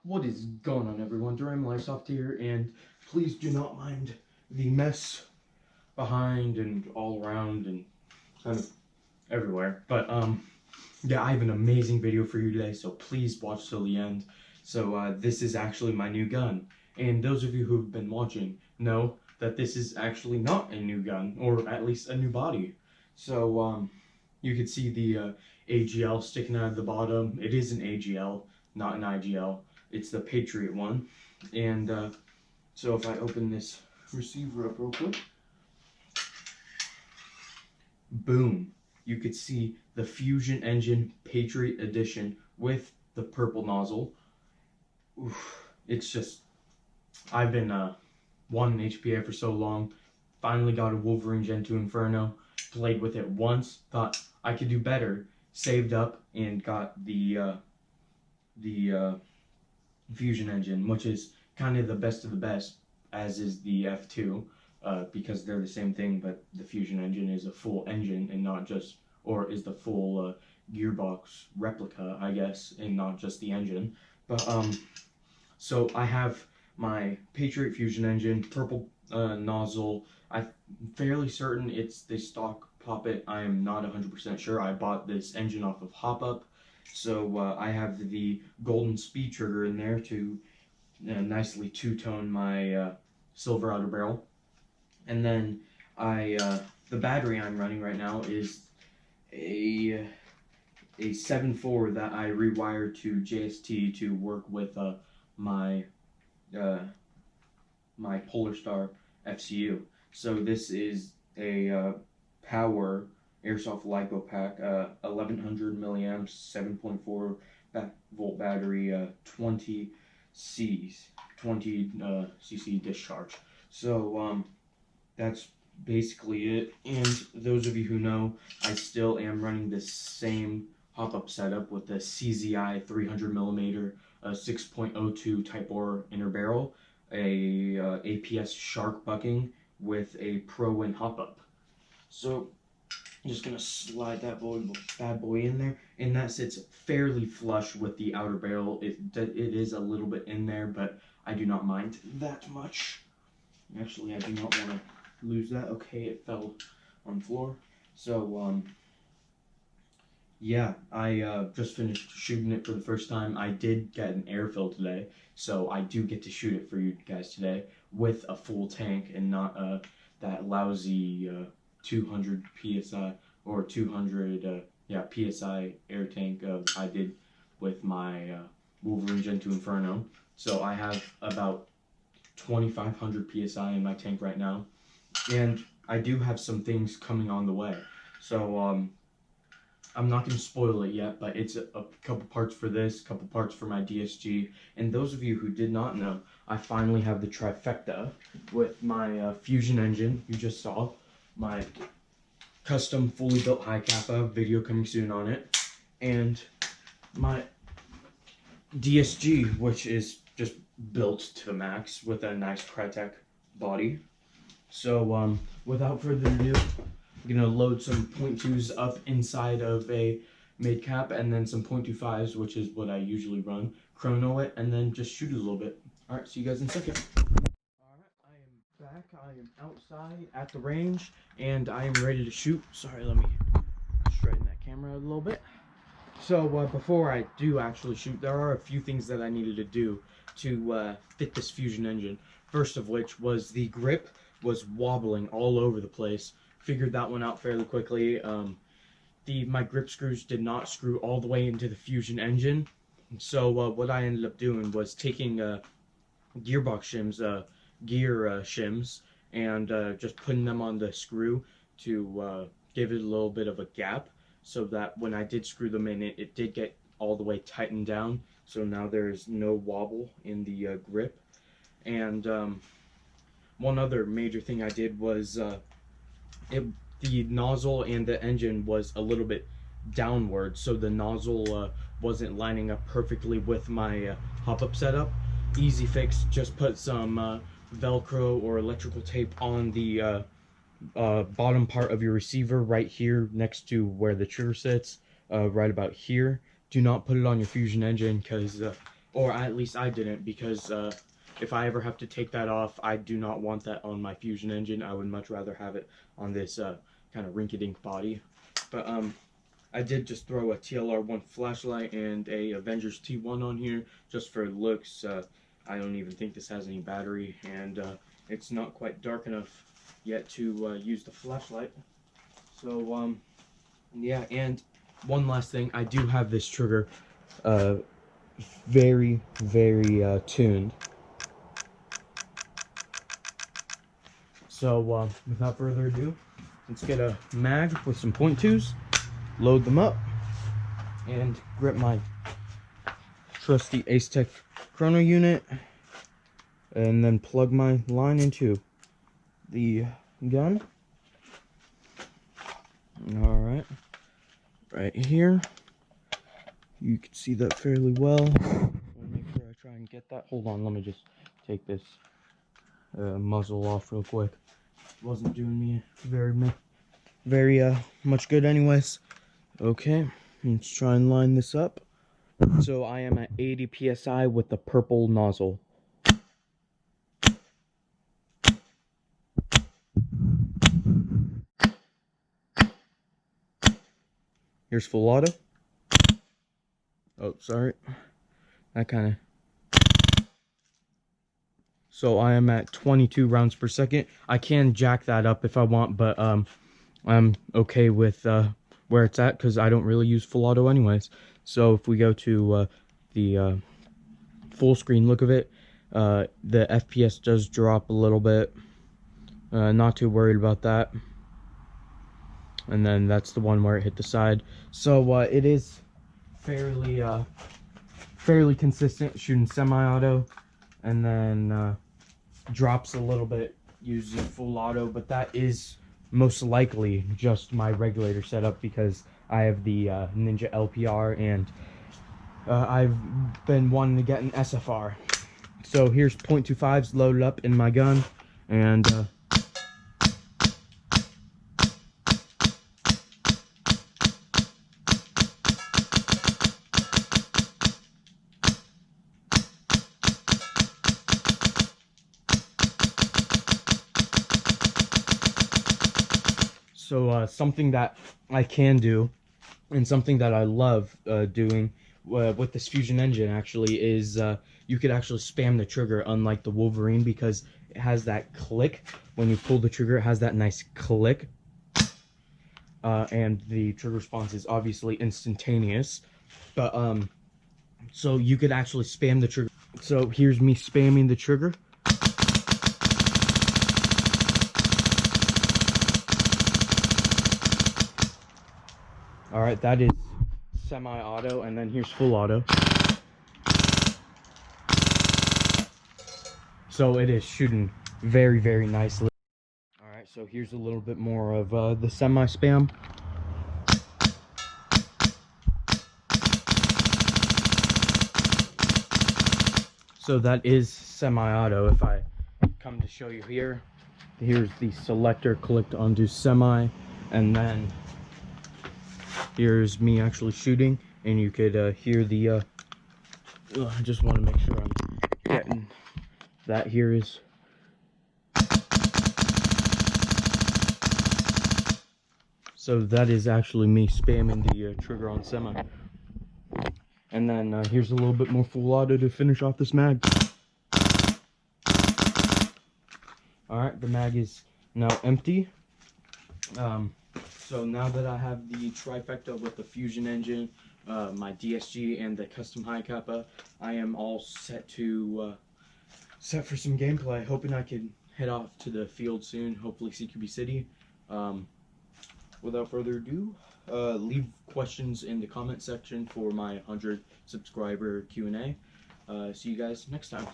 What is going on, everyone? Durham Lifesoft here, and please do not mind the mess behind and all around and kind of everywhere. But yeah, I have an amazing video for you today, so please watch till the end. So this is actually my new gun, and those of you who've been watching know that this is actually not a new gun, or at least a new body. So you can see the AGL sticking out of the bottom. It is an AGL, not an IGL. It's the Patriot one. And so if I open this receiver up real quick, boom, you could see the Fusion Engine Patriot Edition with the purple nozzle. Oof, it's just, I've been wanting HPA for so long. Finally got a Wolverine Gen 2 Inferno, played with it once, thought I could do better, saved up and got the Fusion Engine, which is kind of the best of the best, as is the F2, because they're the same thing, but the Fusion Engine is a full engine and not just, or is the full gearbox replica, I guess, and not just the engine. But so I have my Patriot Fusion Engine, purple nozzle. I'm fairly certain it's the stock Poppet. I am not 100% sure. I bought this engine off of HopUp. So I have the golden speed trigger in there to nicely two-tone my silver outer barrel. And then the battery I'm running right now is a 7.4 that I rewired to JST to work with my my Polarstar FCU. So this is a power airsoft lipo pack, 1100 milliamps, 7.4 volt battery, 20 cc discharge. So that's basically it. And those of you who know, I still am running this same hop-up setup with the CZI 300 millimeter 6.02 Type R inner barrel, a APS Shark bucking with a Pro-Win hop-up. So I'm just gonna slide that bad boy in there, and that sits fairly flush with the outer barrel. It is a little bit in there, but I do not mind that much. Actually, I do not want to lose that. Okay, it fell on the floor. So yeah, I just finished shooting it for the first time. I did get an air fill today, so I do get to shoot it for you guys today with a full tank and not that lousy 200 psi or 200 psi air tank I did with my Wolverine Gen 2 Inferno. So I have about 2500 psi in my tank right now, and I do have some things coming on the way. So I'm not going to spoil it yet, but it's a couple parts for this, couple parts for my DSG. And those of you who did not know, I finally have the trifecta with my Fusion Engine you just saw, my custom fully built high kappa, video coming soon on it, and my DSG, which is just built to the max with a nice Crytek body. So without further ado, I'm gonna load some .2s up inside of a mid cap, and then some .25s, which is what I usually run, chrono it, and then just shoot it a little bit. Alright, see you guys in a second. Alright, I am back. I am outside at the range, and I am ready to shoot. Sorry, let me straighten that camera a little bit. So before I do actually shoot, there are a few things that I needed to do to fit this Fusion Engine. First of which was the grip was wobbling all over the place. Figured that one out fairly quickly. My grip screws did not screw all the way into the Fusion Engine. So what I ended up doing was taking gearbox shims, gear shims, and just putting them on the screw to give it a little bit of a gap, so that when I did screw them in, it did get all the way tightened down. So now there's no wobble in the grip. And one other major thing I did was the nozzle and the engine was a little bit downward, so the nozzle wasn't lining up perfectly with my hop-up setup. Easy fix, just put some Velcro or electrical tape on the bottom part of your receiver right here next to where the trigger sits, right about here. Do not put it on your Fusion Engine, because or at least I didn't, because if I ever have to take that off, I do not want that on my Fusion engine. I would much rather have it on this kind of rinky-dink body. But I did just throw a TLR1 flashlight and a Avengers T1 on here just for looks. I don't even think this has any battery, and it's not quite dark enough yet to use the flashlight. So yeah, and one last thing, I do have this trigger very tuned. So without further ado, let's get a mag with some .2s, load them up, and grip my trusty Ace-Tech chrono unit, and then plug my line into the gun. Alright, right here. You can see that fairly well. Make sure I try and get that. Hold on, let me just take this muzzle off real quick. Wasn't doing me very much good anyways. Okay, let's try and line this up. So I am at 80 psi with the purple nozzle. Here's full auto. Oh, sorry. That kind of... So I am at 22 rounds per second. I can jack that up if I want, but I'm okay with where it's at because I don't really use full auto anyways. So if we go to the full screen look of it, the FPS does drop a little bit. Not too worried about that. And then that's the one where it hit the side. So it is fairly consistent, shooting semi-auto, and then drops a little bit using full auto, but that is most likely just my regulator setup because I have the Ninja LPR, and I've been wanting to get an SFR. So here's .25s loaded up in my gun, and so something that I can do, and something that I love doing with this Fusion engine actually is you could actually spam the trigger, unlike the Wolverine, because it has that click. When you pull the trigger, it has that nice click. And the trigger response is obviously instantaneous. But so you could actually spam the trigger. So here's me spamming the trigger. Alright, that is semi-auto, and then here's full auto. So it is shooting very nicely. Alright, so here's a little bit more of the semi-spam. So that is semi-auto. If I come to show you here, here's the selector clicked onto semi, and then here's me actually shooting, and you could hear the I just want to make sure I'm getting that. Here is so that is actually me spamming the trigger on semi. And then here's a little bit more full auto to finish off this mag. Alright, the mag is now empty. So now that I have the trifecta with the Fusion engine, my DSG, and the custom high kappa, I am all set to set for some gameplay. Hoping I can head off to the field soon, hopefully CQB City. Without further ado, leave questions in the comment section for my 100 subscriber Q&A. See you guys next time.